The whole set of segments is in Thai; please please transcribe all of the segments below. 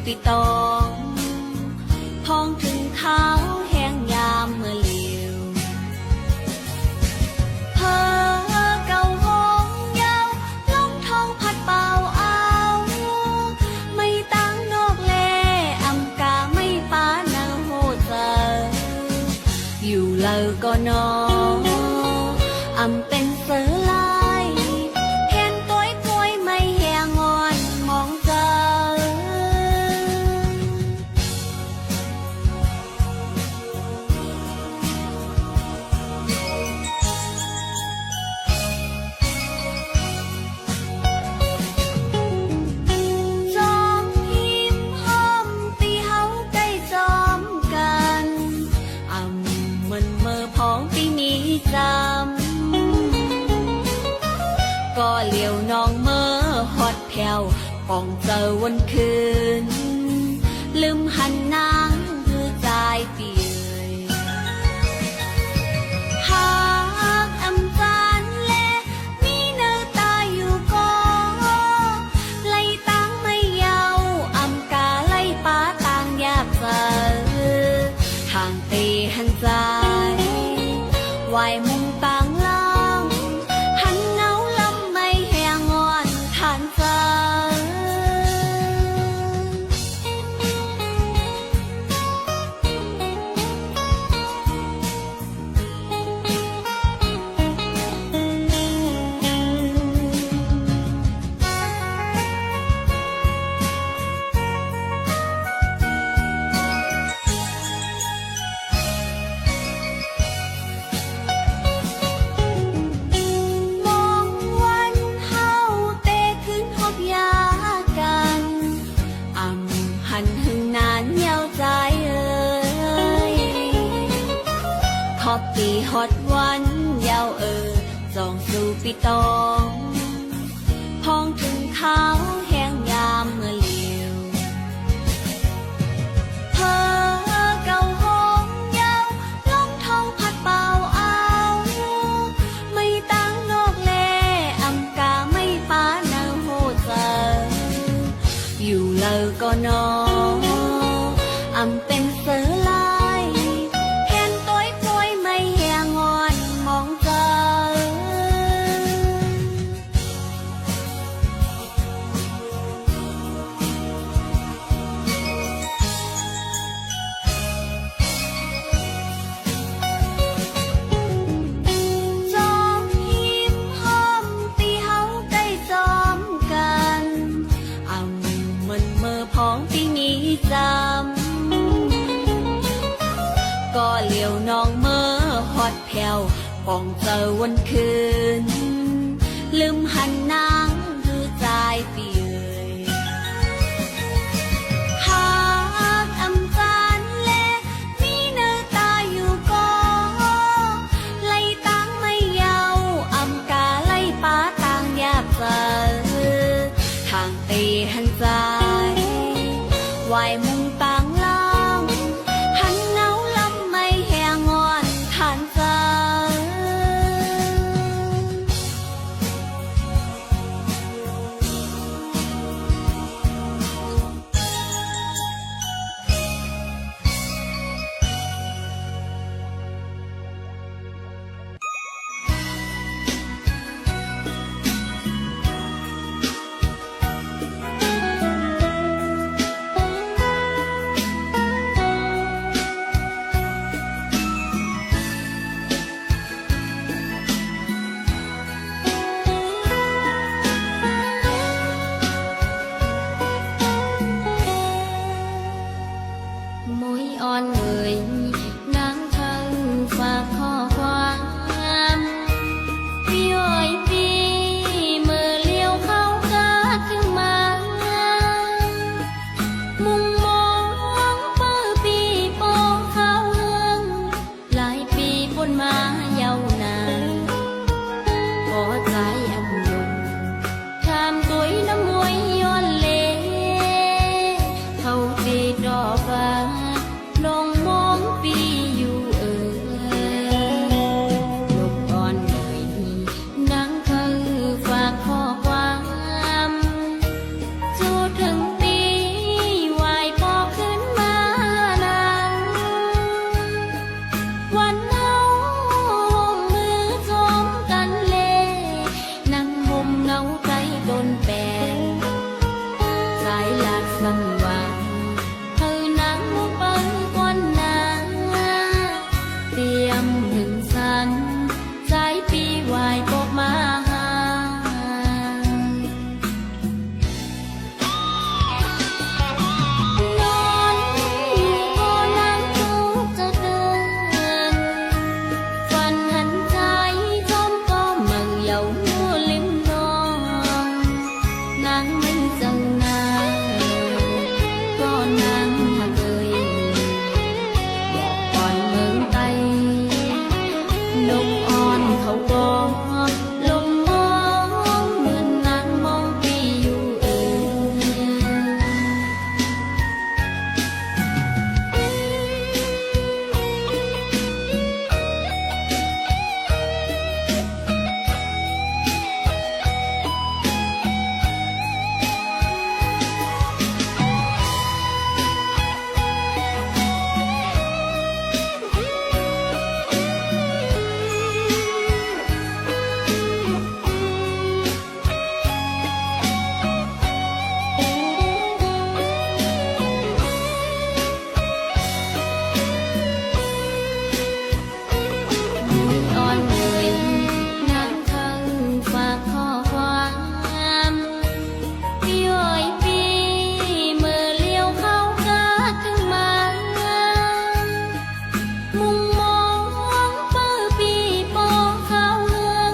ปีตองพองถึงเท้าแห้งยามเมื่อเหลียวเพอเก่าห้องยาวล่องท้องพัดเป่าเอาไม่ตั้งนอกแลอำกาไม่ป้าเนาโหเจออยู่เลอก็นออำเป็นเสือลายเห็นต้อยป่วยไม่แหงอนมองเจอจอมหิมห้อมตีเฮาใกล้จอมกันอำมันเมื่อพ้องปีนี้จำก็เหลียวน้องเมื่อฮอดแผ่วป่องเจอวันคืนลืมหันนางคือใจเปียหากอำจานแลมีเนื้อตาอยู่ก็ไล่ตั้งไม่เยาอำกาไล่ป้าต่างยากเจอทางตีหันใจวายมุงต่างล่างหันเงาลำไม่แหงอ่อนทานเจอมองวันเฮาเตะขึ้นฮอบยากันอำหันหึงนานเหนียวใจเอ่ยขอบปีฮอดวันยาวจองสู่ปีตองพองถึงเท้าแห้งยามเมื่อเหลียวเพอเก่าห้องยาวล่องท้องพัดเป่าเอาไม่ตั้งนอกแลอำกาไม่ป้าเนาโหเจออยู่เลอก็นออำเป็นเสือลายเห็นต้อยป่วยไม่แหงอนมองเจอจอมหิมห้อมตีเฮาใกล้จอมกันอำมันเมื่อพ้องปีนี้จำก็เหลียวน้องเมื่อฮอดแผ่วป่องเจอวันคืนลืมหันนางคือใจเปียหากอำจานแลมีเนื้อตาอยู่ก็ไล่ตั้งไม่เยาอำกาไล่ป้าต่างยากเจอทางตีหันใจวายมุงต่างล่างหันเงาลำไม่แหงอ่อนทานเจอ มอ่อนเขาบอกลมมองเหมือนนางมองปีอยู่อ่อนเลยนางทั้งฝากข้อความพี่เอ๋ยพี่เมื่อเลี้ยวเข้ากาถึงมามุมมองเปิดปีปอเข้าเมือง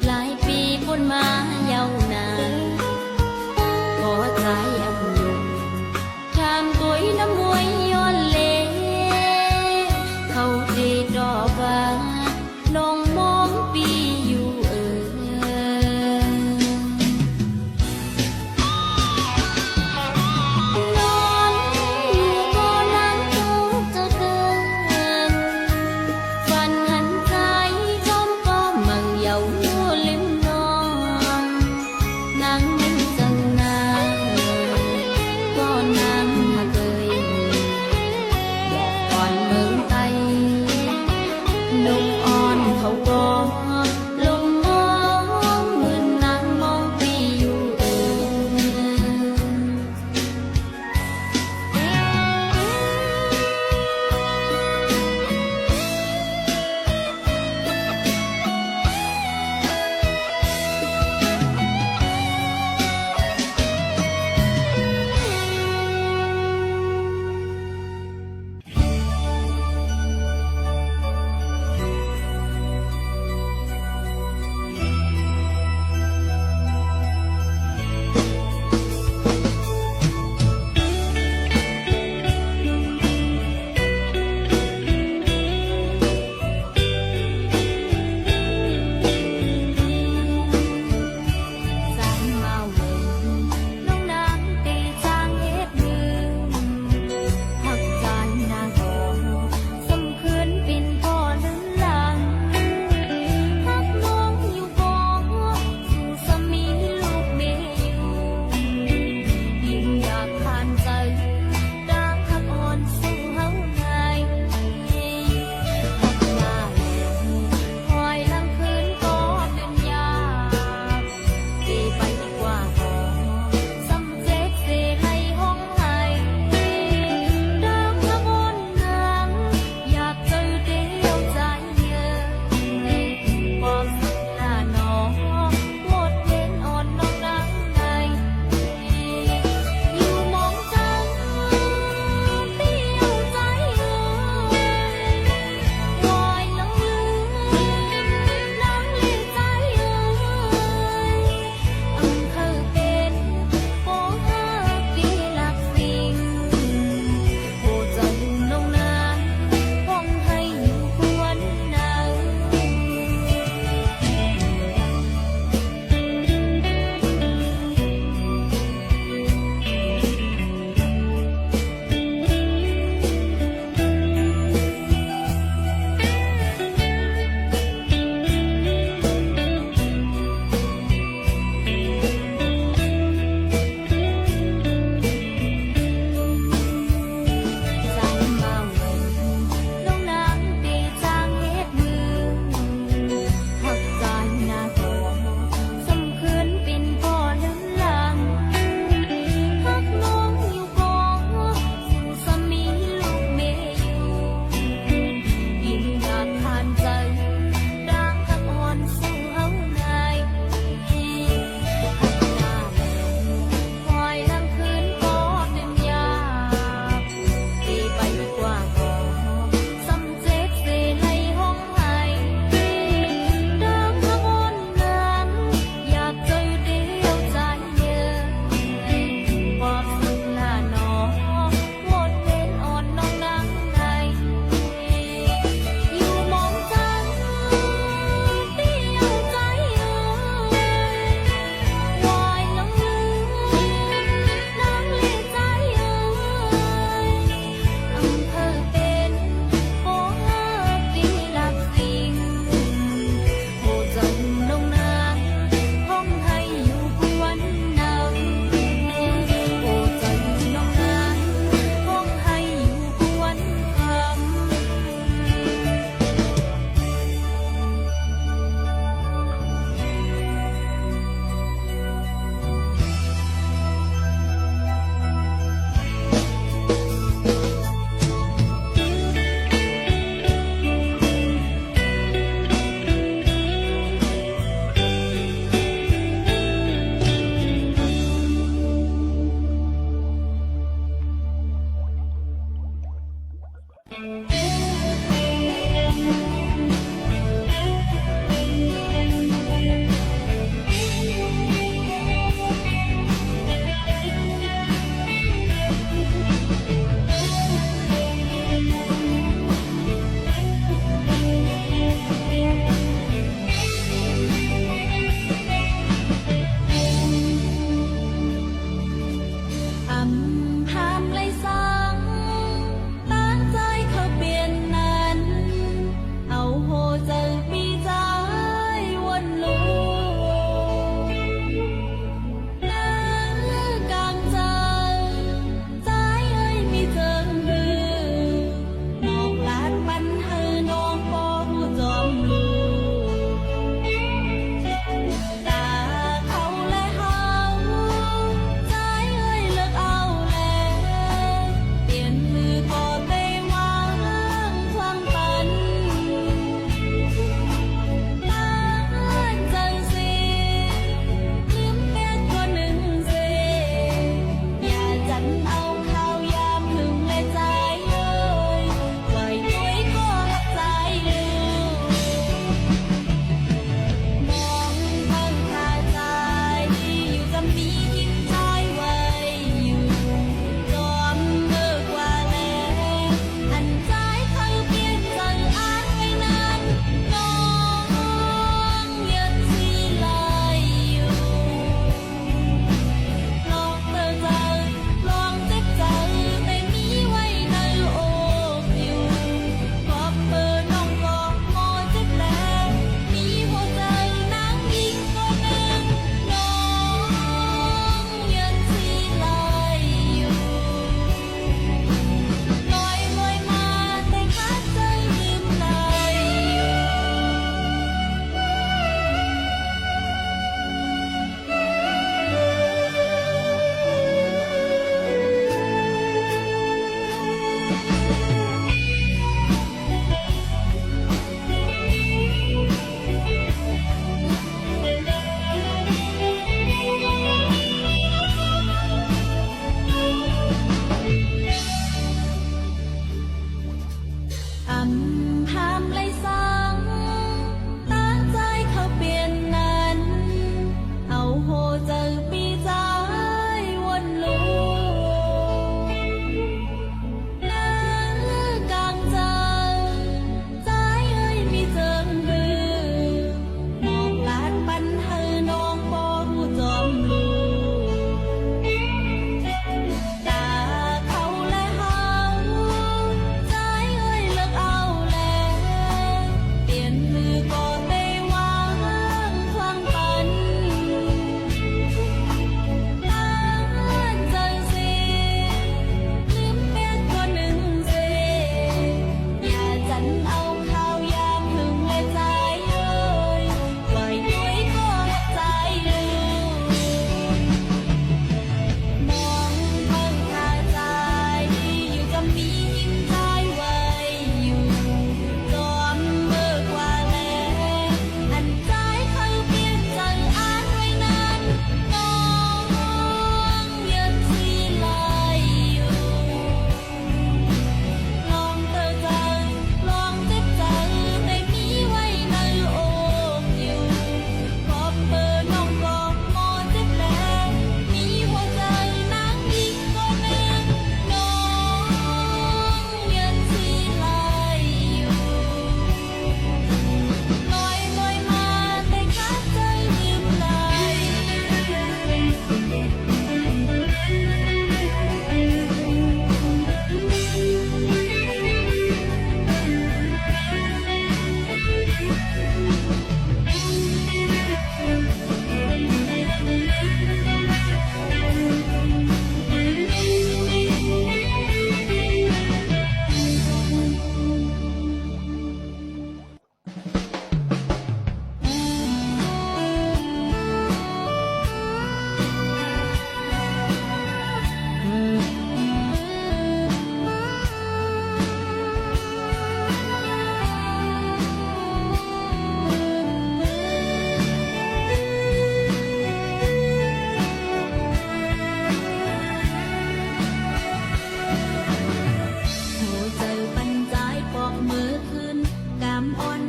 หลายปีพ้นมายาวนานขอใจอำยุงชามตัวน้ำมวยย้อนเลเขาดีดอกว่าลงมองปีอยู่นอนอยู่ก็นั่งทุกข์จะเกินฝันหันใจจอมก็มั่งเยาว์ลิมนองนางนิ่งจังนางก็นางหักเลยบอกก่อนเมืองไทยนมอ่อนเขาบอกลมมองเหมือนนางมองปีอยู่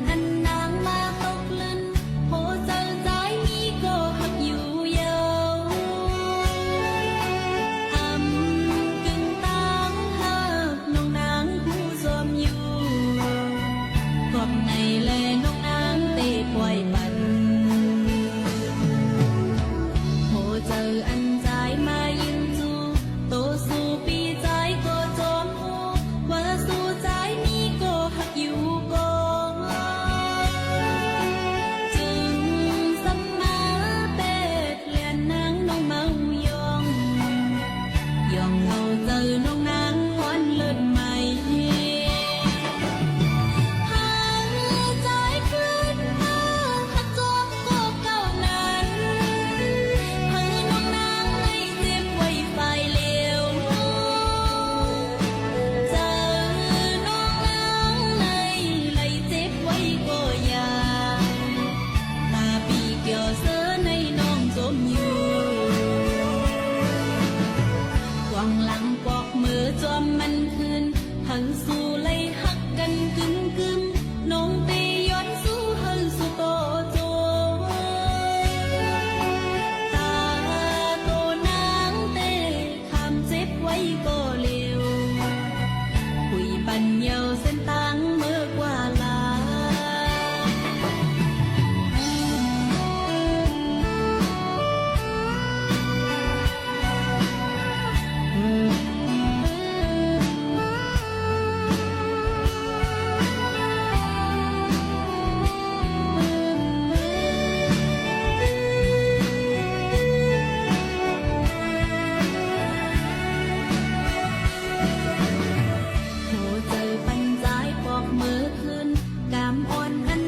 อันนางมาตกลื่นโหเจอใจมีก็หักอยู่เยาวอำกึ่งตังหักน้องนางผู้สวมอยู่กอบในแลน้องนางเตะปล่อยปันโหเจออันใจมายืนจูโตสู่ปีใจก็จอมหูว่าสู่ใจมีก็หักอยู่ก่อนจึงสมาเป็ดเลียนนางน้องเมายองยองเอาเจอน้องนางหวนเลิศใหม่หายใจขึ้นมาหักจอมก็เก่านั้นให้น้องนางไม่เจ็บไว้ไฟเลวเจอน้องนางในไหลเจ็บไว้ก็อยาตาปีเกี่ยวเสือในน้องจมอยู่กวางหลังปอกมือจอมมันคืนหันสู่เลยหักกันกึ่มกึ่มน้องเตย้อนสู่หันสู่โตโจตาโตนางเตคำเจ็บไว้ก็เร็วคุยปันเยาเส้นตังเมื่อกว่าลา โหเจอปัญจายปอกมือขึ้นกามอ่อนอัน